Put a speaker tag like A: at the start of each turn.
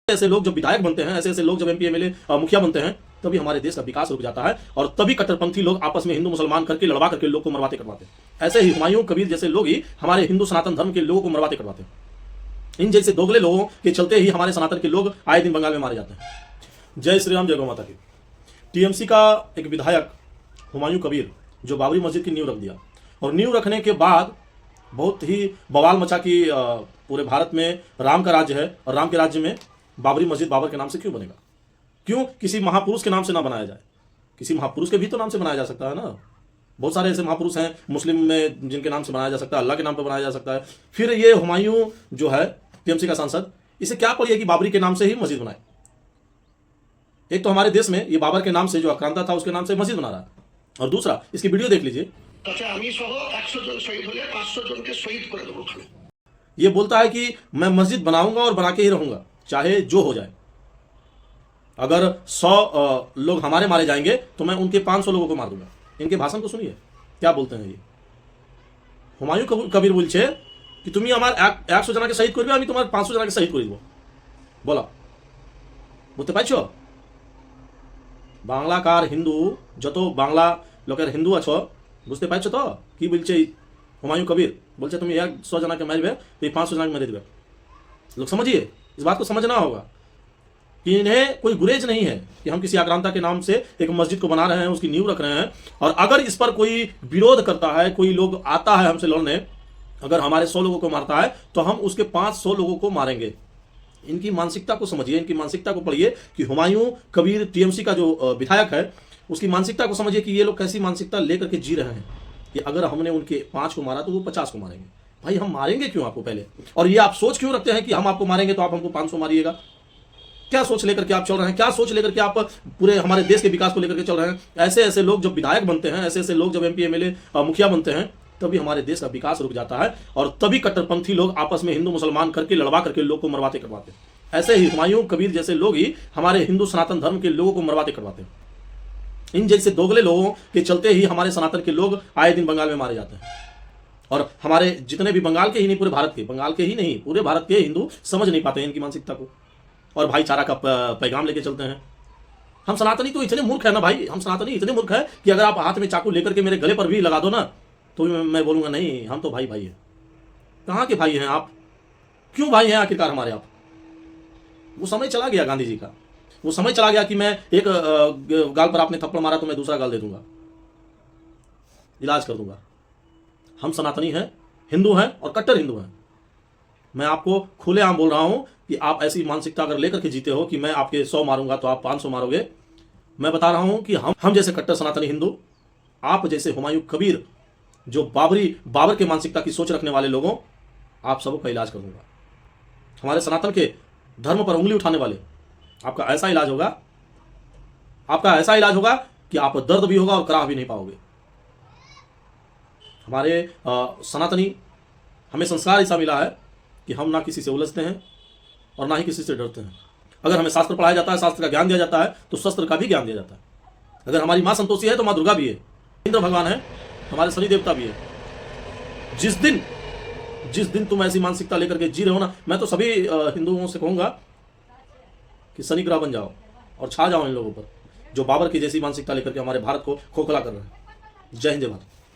A: ऐसे लोग जब विधायक बनते हैं, ऐसे ऐसे लोग जब एमपी एमएलए मुखिया बनते हैं, तभी हमारे देश का विकास रुक जाता है और तभी कट्टरपंथी लोग आपस में हिंदू मुसलमान करके लड़वा करके लोग को मरवाते करवाते हैं। ऐसे ही हुमायूं कबीर जैसे लोग ही हमारे हिंदू सनातन धर्म के लोगों को मरवाते करवाते हैं। इन जैसे दोगले लोगों के चलते ही हमारे सनातन के लोग आए दिन बंगाल में मारे जाते हैं। जय श्री राम, जय गौ माता की। टीएमसी का एक विधायक हुमायूं कबीर जो बाबरी मस्जिद की नींव रख दिया और नींव रखने के बाद बहुत ही बवाल मचा कि पूरे भारत में राम का राज्य है और राम के राज्य में बाबरी मस्जिद बाबर के नाम से क्यों बनेगा? क्यों किसी महापुरुष के नाम से ना बनाया जाए? किसी महापुरुष के भी तो नाम से बनाया जा सकता है ना। बहुत सारे ऐसे महापुरुष हैं मुस्लिम में जिनके नाम से बनाया जा सकता है, अल्लाह के नाम पर बनाया जा सकता है। फिर ये हुमायूं जो है टीएमसी का सांसद, इसे क्या पड़ी है कि बाबरी के नाम से ही मस्जिद बनाए? एक तो हमारे देश में ये बाबर के नाम से जो आक्रांता था उसके नाम से मस्जिद बना रहा है, और दूसरा इसकी वीडियो देख लीजिए। ये बोलता है कि मैं मस्जिद बनाऊंगा और बना के ही रहूंगा चाहे जो हो जाए। अगर 100 लोग हमारे मारे जाएंगे तो मैं उनके 500 लोगों को मार दूंगा। इनके भाषण को सुनिए क्या बोलते हैं ये। हुमायूं कबीर बोलছে कि তুমি আমার 100 জনকে শহীদ করবে, আমি তোমার 500 জনকে শহীদ করে দেব। বলো, বুঝতে পারছো? বাংলাকার হিন্দু যত বাংলা লোকের হিন্দু আছো বুঝতে পারছো তো কি বলছে हुमायूं कबीर? बोलছে তুমি 100 জনকে মারবে तो 500 জনকে মেরে देবে। लोग समझिए, इस बात को समझना होगा कि इन्हें कोई गुरेज नहीं है कि हम किसी आक्रांता के नाम से एक मस्जिद को बना रहे हैं, उसकी नींव रख रहे हैं, और अगर इस पर कोई विरोध करता है, कोई लोग आता है हमसे लड़ने, अगर हमारे 100 लोगों को मारता है तो हम उसके 500 लोगों को मारेंगे। इनकी मानसिकता को समझिए, इनकी मानसिकता को पढ़िए कि हुमायूं कबीर टीएमसी का जो विधायक है उसकी मानसिकता को समझिए कि ये लोग कैसी मानसिकता लेकर के जी रहे हैं कि अगर हमने उनके 5 को मारा तो वो 50 को मारेंगे। भाई हम मारेंगे क्यों आपको पहले? और ये आप सोच क्यों रखते हैं कि हम आपको मारेंगे तो आप हमको 500 मारिएगा? क्या सोच लेकर के आप चल रहे हैं? क्या सोच लेकर के आप पूरे हमारे देश के विकास को लेकर के चल रहे हैं? ऐसे ऐसे लोग जब विधायक बनते हैं, ऐसे ऐसे लोग जब एमपी एमएलए मुखिया बनते हैं, तभी हमारे देश का विकास रुक जाता है और तभी कट्टरपंथी लोग आपस में हिंदू मुसलमान करके लड़वा करके लोग को मरवाते करवाते हैं। ऐसे ही हुमायूं कबीर जैसे लोग ही हमारे हिंदू सनातन धर्म के लोगों को मरवाते करवाते हैं। इन जैसे दोगले लोगों के चलते ही हमारे सनातन के लोग आए दिन बंगाल में मारे जाते हैं। और हमारे जितने भी बंगाल के ही नहीं, पूरे भारत के, बंगाल के ही नहीं पूरे भारत के हिंदू समझ नहीं पाते हैं इनकी मानसिकता को और भाईचारा का पैगाम लेके चलते हैं। हम सनातनी तो इतने मूर्ख है ना भाई, हम सनातनी इतने मूर्ख है कि अगर आप हाथ में चाकू लेकर के मेरे गले पर भी लगा दो ना तो मैं बोलूंगा नहीं, हम तो भाई भाई है। कहाँ के भाई हैं आप? क्यों भाई हैं आखिरकार हमारे आप? वो समय चला गया गांधी जी का, वो समय चला गया कि मैं एक गाल पर आपने थप्पड़ मारा तो मैं दूसरा गाल दे दूंगा, इलाज कर दूंगा। हम सनातनी हैं, हिंदू हैं और कट्टर हिंदू हैं। मैं आपको खुलेआम बोल रहा हूं कि आप ऐसी मानसिकता अगर लेकर के जीते हो कि मैं आपके 100 मारूंगा तो आप 500 मारोगे, मैं बता रहा हूं कि हम जैसे कट्टर सनातनी हिंदू, आप जैसे हुमायूं कबीर जो बाबर के मानसिकता की सोच रखने वाले लोगों, आप सबका इलाज कर दूंगा। हमारे सनातन के धर्म पर उंगली उठाने वाले, आपका ऐसा इलाज होगा, आपका ऐसा इलाज होगा कि आप दर्द भी होगा और कराह भी नहीं पाओगे। हमारे सनातनी, हमें संस्कार ऐसा मिला है कि हम ना किसी से उलझते हैं और ना ही किसी से डरते हैं। अगर हमें शास्त्र पढ़ाया जाता है, शास्त्र का ज्ञान दिया जाता है, तो शस्त्र का भी ज्ञान दिया जाता है। अगर हमारी माँ संतोषी है तो माँ दुर्गा भी है, इंद्र भगवान है, हमारे शनि देवता भी है। जिस दिन तुम ऐसी मानसिकता लेकर के जी रहे हो ना, मैं तो सभी हिंदुओं से कहूंगा कि शनि ग्रह बन जाओ और छा जाओ इन लोगों पर जो बाबर की जैसी मानसिकता लेकर के हमारे भारत को खोखला कर रहे हैं। जय हिंद, जय भारत।